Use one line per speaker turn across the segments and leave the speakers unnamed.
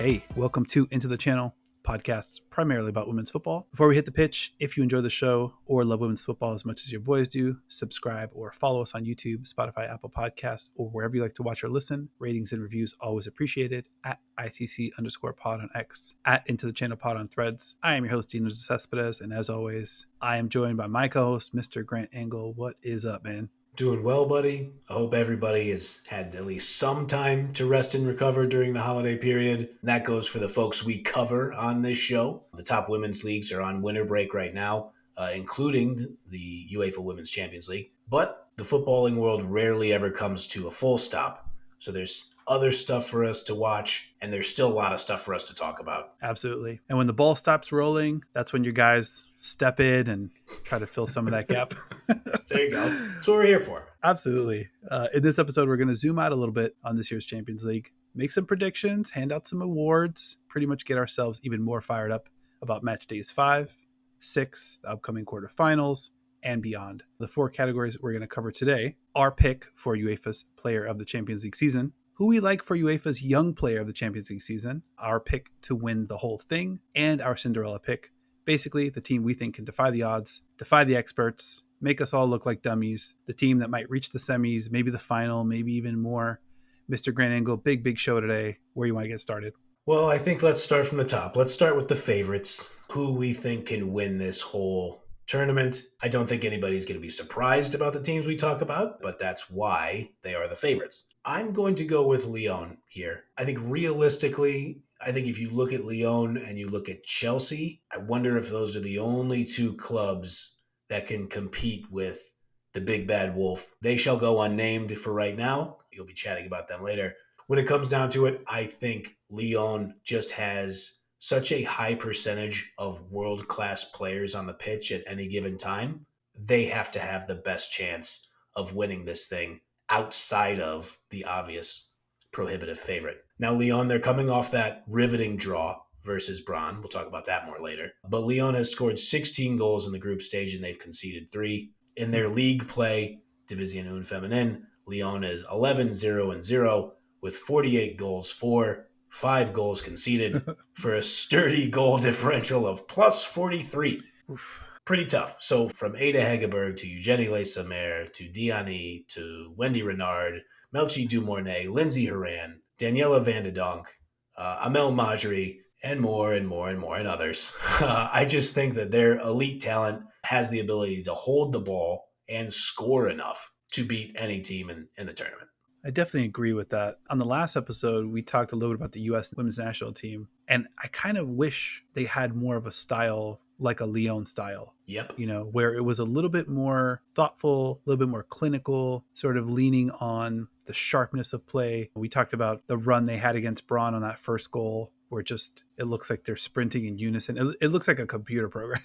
Hey, welcome to Into the Channel, podcasts primarily about women's football. Before we hit the pitch, if you enjoy the show or love women's football as much as your boys do, subscribe or follow us on YouTube, Spotify, Apple Podcasts, or wherever you like to watch or listen. Ratings and reviews always appreciated. At ITC_pod on X, at Into the Channel pod on Threads. I am your host, Dino Grant, and as always, I am joined by my co-host, Mr. Grant Engel. What is up, man?
Doing well, buddy. I hope everybody has had at least some time to rest and recover during the holiday period. That goes for the folks we cover on this show. The top women's leagues are on winter break right now, including the UEFA Women's Champions League. But the footballing world rarely ever comes to a full stop. So there's other stuff for us to watch, and there's still a lot of stuff for us to talk about.
Absolutely. And when the ball stops rolling, that's when your guys step in and try to fill some of that gap.
There you go. That's what we're here for.
Absolutely. In this episode, we're going to zoom out a little bit on this year's Champions League, make some predictions, hand out some awards, pretty much get ourselves even more fired up about Matchdays 5, 6, the upcoming quarterfinals, and beyond. The 4 categories we're going to cover today: our pick for UEFA's Player of the Champions League season, who we like for UEFA's Young Player of the Champions League season, our pick to win the whole thing, and our Cinderella pick. Basically, the team we think can defy the odds, defy the experts, make us all look like dummies, the team that might reach the semis, maybe the final, maybe even more. Mr. Grant Engel, big show today. Where you want to get started?
Well, I think let's start from the top. Let's start with the favorites, who we think can win this whole tournament. I don't think anybody's going to be surprised about the teams we talk about, but that's why they are the favorites. I'm going to go with Lyon here. I think realistically, if you look at Lyon and you look at Chelsea, I wonder if those are the only 2 clubs that can compete with the big bad wolf. They shall go unnamed for right now. You'll be chatting about them later. When it comes down to it, I think Lyon just has such a high percentage of world-class players on the pitch at any given time. They have to have the best chance of winning this thing outside of the obvious prohibitive favorite. Now, Lyon, they're coming off that riveting draw versus Brann. We'll talk about that more later. But Lyon has scored 16 goals in the group stage, and they've conceded 3. In their league play, Division 1 Féminine, Lyon is 11-0-0 with 48 goals for, 5 goals conceded for a sturdy goal differential of plus 43.
Oof.
Pretty tough. So from Ada Hegerberg to Eugenie Le-Sommer to Diani to Wendy Renard, Melchi Dumornay, Lindsay Horan, Daniela Van de Donk, Amel Majri, and more and others. I just think that their elite talent has the ability to hold the ball and score enough to beat any team in the tournament.
I definitely agree with that. On the last episode, we talked a little bit about the U.S. women's national team, and I kind of wish they had more of a style like a Lyon style.
Yep.
Where it was a little bit more thoughtful, a little bit more clinical, sort of leaning on the sharpness of play. We talked about the run they had against Brann on that first goal, where it looks like they're sprinting in unison. It looks like a computer program,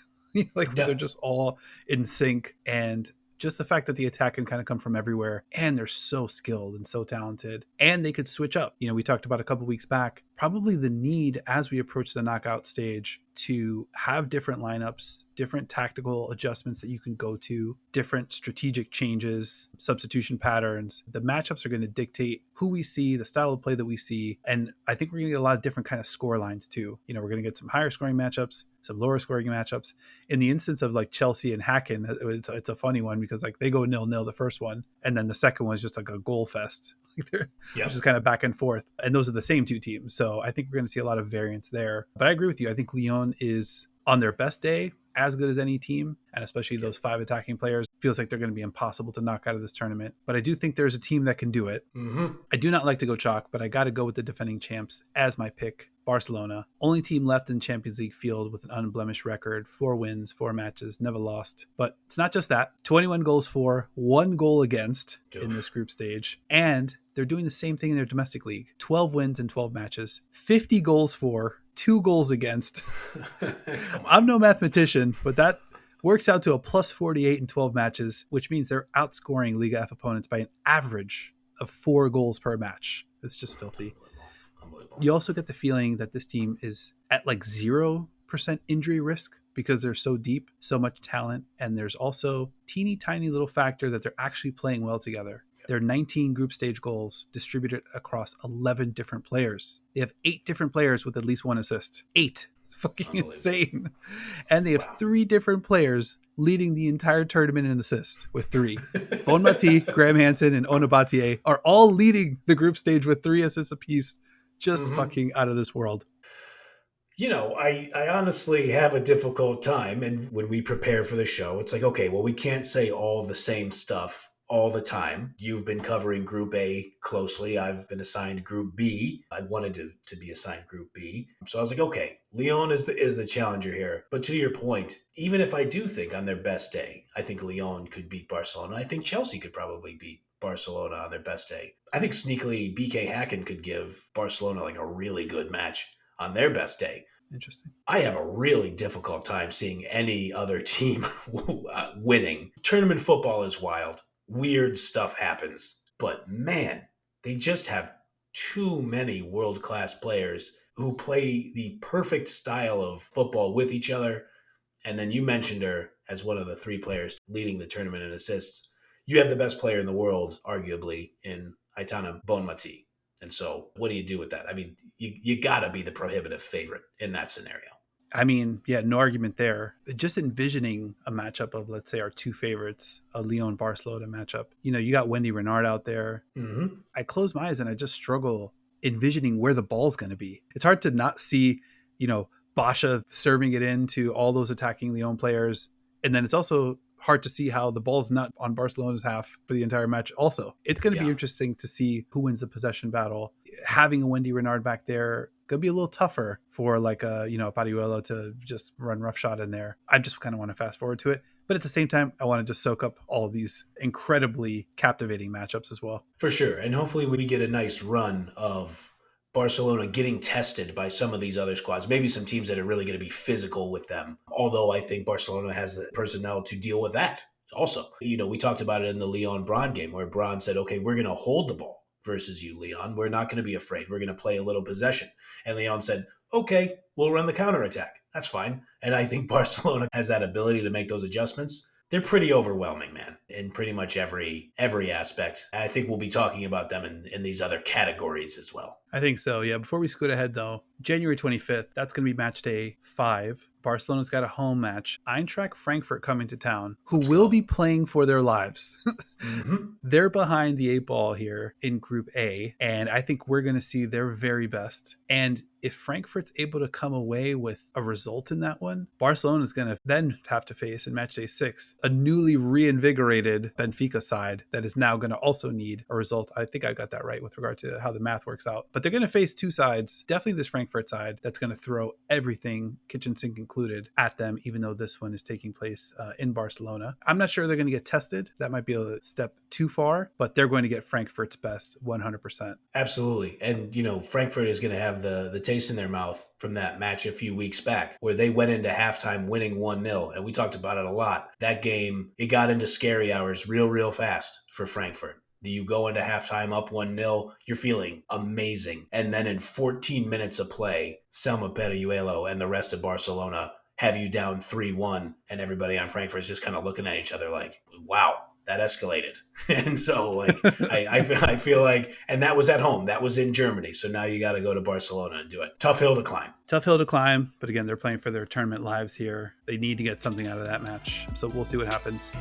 They're just all in sync. And just the fact that the attack can kind of come from everywhere, and they're so skilled and so talented, and they could switch up. We talked about a couple weeks back, probably the need as we approach the knockout stage to have different lineups, different tactical adjustments that you can go to, different strategic changes, substitution patterns. The matchups are going to dictate who we see, the style of play that we see. And I think we're going to get a lot of different kind of score lines too. We're going to get some higher scoring matchups, some lower scoring matchups. In the instance of like Chelsea and Hacken, it's a funny one because like they go 0-0 the first one, and then the second one is just like a goal fest. Which is kind of back and forth. And those are the same 2 teams. So I think we're going to see a lot of variance there. But I agree with you. I think Lyon is, on their best day, as good as any team. And especially those 5 attacking players, feels like they're going to be impossible to knock out of this tournament. But I do think there's a team that can do it.
Mm-hmm.
I do not like to go chalk, but I got to go with the defending champs as my pick. Barcelona, only team left in Champions League field with an unblemished record, 4 wins, 4 matches, never lost. But it's not just that. 21 goals for, 1 goal against in this group stage. And they're doing the same thing in their domestic league. 12 wins in 12 matches, 50 goals for, 2 goals against. I'm no mathematician, but that works out to a plus 48 in 12 matches, which means they're outscoring Liga F opponents by an average of 4 goals per match. It's just filthy.
Unbelievable.
You also get the feeling that this team is at like 0% injury risk because they're so deep, so much talent. And there's also teeny tiny little factor that they're actually playing well together. There are 19 group stage goals distributed across 11 different players. They have 8 different players with at least 1 assist. 8. It's fucking insane. And they have 3 different players leading the entire tournament in assists with 3. Bonmatí, Graham Hansen, and Onabatier are all leading the group stage with 3 assists apiece. Just fucking out of this world.
You know, I honestly have a difficult time. And when we prepare for the show, it's like, okay, well, we can't say all the same stuff all the time. You've been covering Group A closely. I've been assigned Group B. I wanted to be assigned Group B. So I was like, okay, Lyon is the challenger here. But to your point, even if I do think on their best day, I think Lyon could beat Barcelona. I think Chelsea could probably beat Barcelona on their best day. I think sneakily BK Hacken could give Barcelona like a really good match on their best day.
Interesting.
I have a really difficult time seeing any other team winning. Tournament football is wild. Weird stuff happens. But man, they just have too many world-class players who play the perfect style of football with each other. And then you mentioned her as one of the 3 players leading the tournament in assists. You have the best player in the world, arguably, in Aitana Bonmatí. And so what do you do with that? I mean, you got to be the prohibitive favorite in that scenario.
I mean, yeah, no argument there. Just envisioning a matchup of, let's say, our 2 favorites, a Lyon-Barcelona matchup. You know, you got Wendy Renard out there.
Mm-hmm.
I close my eyes and I just struggle envisioning where the ball's going to be. It's hard to not see, you know, Basha serving it in to all those attacking Lyon players. And then it's also hard to see how the ball's not on Barcelona's half for the entire match also. It's going to be interesting to see who wins the possession battle. Having a Wendy Renard back there going to be a little tougher for like a, you know, a Paralluelo to just run roughshod in there. I just kind of want to fast forward to it. But at the same time, I want to just soak up all of these incredibly captivating matchups as well.
For sure. And hopefully we get a nice run of Barcelona getting tested by some of these other squads, maybe some teams that are really going to be physical with them. Although I think Barcelona has the personnel to deal with that also. You know, we talked about it in the Lyon-Brann game where Brann said, okay, we're going to hold the ball versus you, Lyon. We're not going to be afraid. We're going to play a little possession. And Lyon said, okay, we'll run the counterattack. That's fine. And I think Barcelona has that ability to make those adjustments. They're pretty overwhelming, man, in pretty much every aspect. I think we'll be talking about them in these other categories as well.
I think so, yeah. Before we scoot ahead, though, January 25th, that's going to be match day 5. Barcelona's got a home match. Eintracht Frankfurt coming to town, who will be playing for their lives. They're behind the 8 ball here in Group A, and I think we're going to see their very best. And if Frankfurt's able to come away with a result in that one, Barcelona is going to then have to face in match day 6 a newly reinvigorated Benfica side that is now going to also need a result. I think I got that right with regard to how the math works out. But they're going to face 2 sides, definitely this Frankfurt side, that's going to throw everything, kitchen sink included, at them, even though this one is taking place in Barcelona. I'm not sure they're going to get tested. That might be a step too far, but they're going to get Frankfurt's best 100%.
Absolutely. And, you know, Frankfurt is going to have the taste in their mouth from that match a few weeks back where they went into halftime winning 1-0. And we talked about it a lot. That game, it got into scary hours real fast for Frankfurt. You go into halftime up 1-0, you're feeling amazing. And then in 14 minutes of play, Salma Paralluelo and the rest of Barcelona have you down 3-1. And everybody on Frankfurt is just kind of looking at each other like, wow, that escalated. And so like, I feel like, and that was at home. That was in Germany. So now you got to go to Barcelona and do it. Tough hill to climb.
Tough hill to climb. But again, they're playing for their tournament lives here. They need to get something out of that match. So we'll see what happens.